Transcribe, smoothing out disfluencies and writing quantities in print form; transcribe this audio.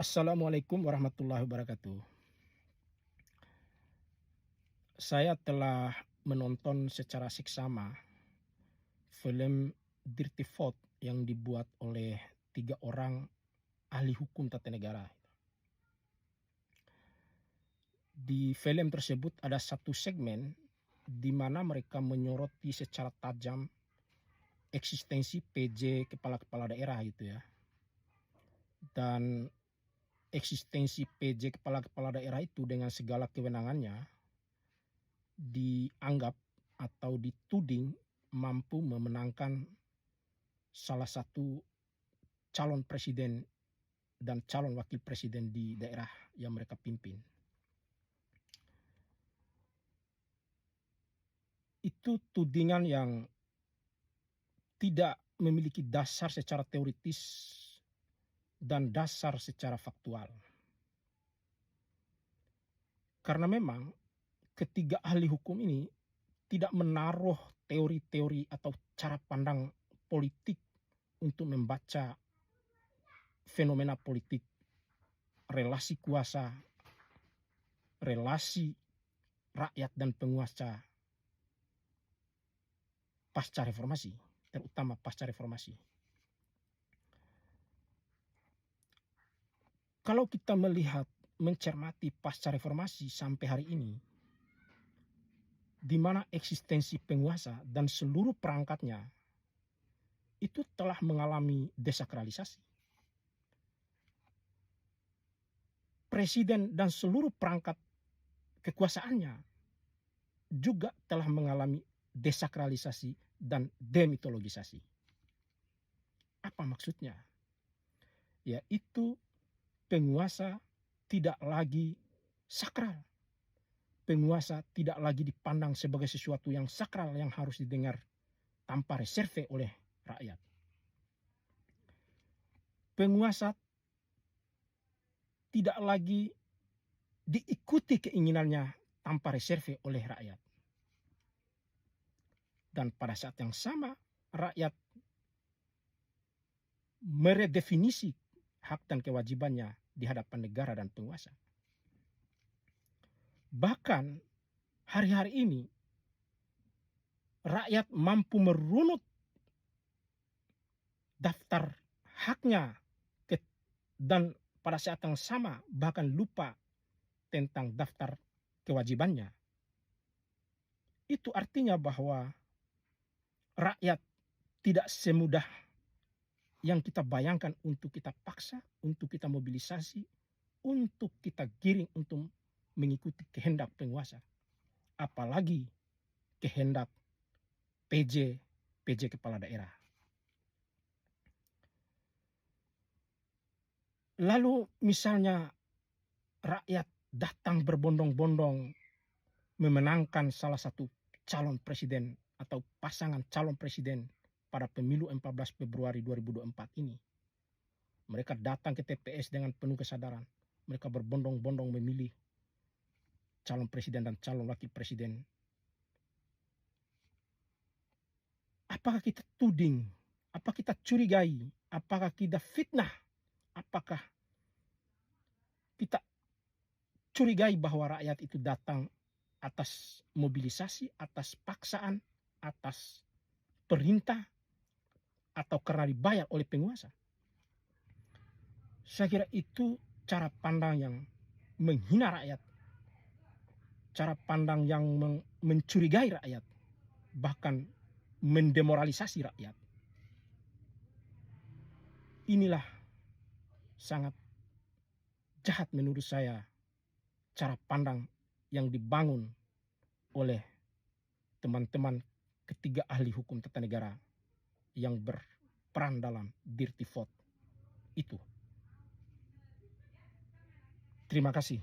Assalamualaikum warahmatullahi wabarakatuh. Saya telah menonton secara seksama film Dirty Vote yang dibuat oleh 3 orang ahli hukum tata negara. Di film tersebut ada satu segmen di mana mereka menyoroti secara tajam eksistensi PJ kepala-kepala daerah gitu ya. Dan eksistensi PJ kepala-kepala daerah itu dengan segala kewenangannya dianggap atau dituding mampu memenangkan salah satu calon presiden dan calon wakil presiden di daerah yang mereka pimpin. Itu tudingan yang tidak memiliki dasar secara teoritis dan dasar secara faktual. Karena memang ketiga ahli hukum ini tidak menaruh teori-teori atau cara pandang politik untuk membaca fenomena politik, relasi kuasa, relasi rakyat dan penguasa pasca reformasi, terutama pasca reformasi. Kalau kita melihat, mencermati pasca reformasi sampai hari ini, di mana eksistensi penguasa dan seluruh perangkatnya itu telah mengalami desakralisasi. Presiden dan seluruh perangkat kekuasaannya juga telah mengalami desakralisasi dan demitologisasi. Apa maksudnya? Yaitu penguasa tidak lagi sakral. Penguasa tidak lagi dipandang sebagai sesuatu yang sakral yang harus didengar tanpa reserve oleh rakyat. Penguasa tidak lagi diikuti keinginannya tanpa reserve oleh rakyat. Dan pada saat yang sama, rakyat meredefinisi hak dan kewajibannya di hadapan negara dan penguasa. Bahkan hari-hari ini rakyat mampu merunut daftar haknya dan pada saat yang sama bahkan lupa tentang daftar kewajibannya. Itu artinya bahwa rakyat tidak semudah yang kita bayangkan untuk kita paksa, untuk kita mobilisasi, untuk kita giring untuk mengikuti kehendak penguasa. Apalagi kehendak PJ kepala daerah. Lalu misalnya rakyat datang berbondong-bondong memenangkan salah satu calon presiden atau pasangan calon presiden pada pemilu 14 Februari 2024 ini. Mereka datang ke TPS dengan penuh kesadaran. Mereka berbondong-bondong memilih calon presiden dan calon wakil presiden. Apakah kita tuding? Apakah kita curigai? Apakah kita fitnah? Apakah kita curigai bahwa rakyat itu datang atas mobilisasi, atas paksaan, atas perintah, atau karena dibayar oleh penguasa? Saya kira itu cara pandang yang menghina rakyat, cara pandang yang mencurigai rakyat, bahkan mendemoralisasi rakyat. Inilah sangat jahat menurut saya cara pandang yang dibangun oleh teman-teman ketiga ahli hukum tata negara yang berperan dalam Dirty Vote itu. Terima kasih.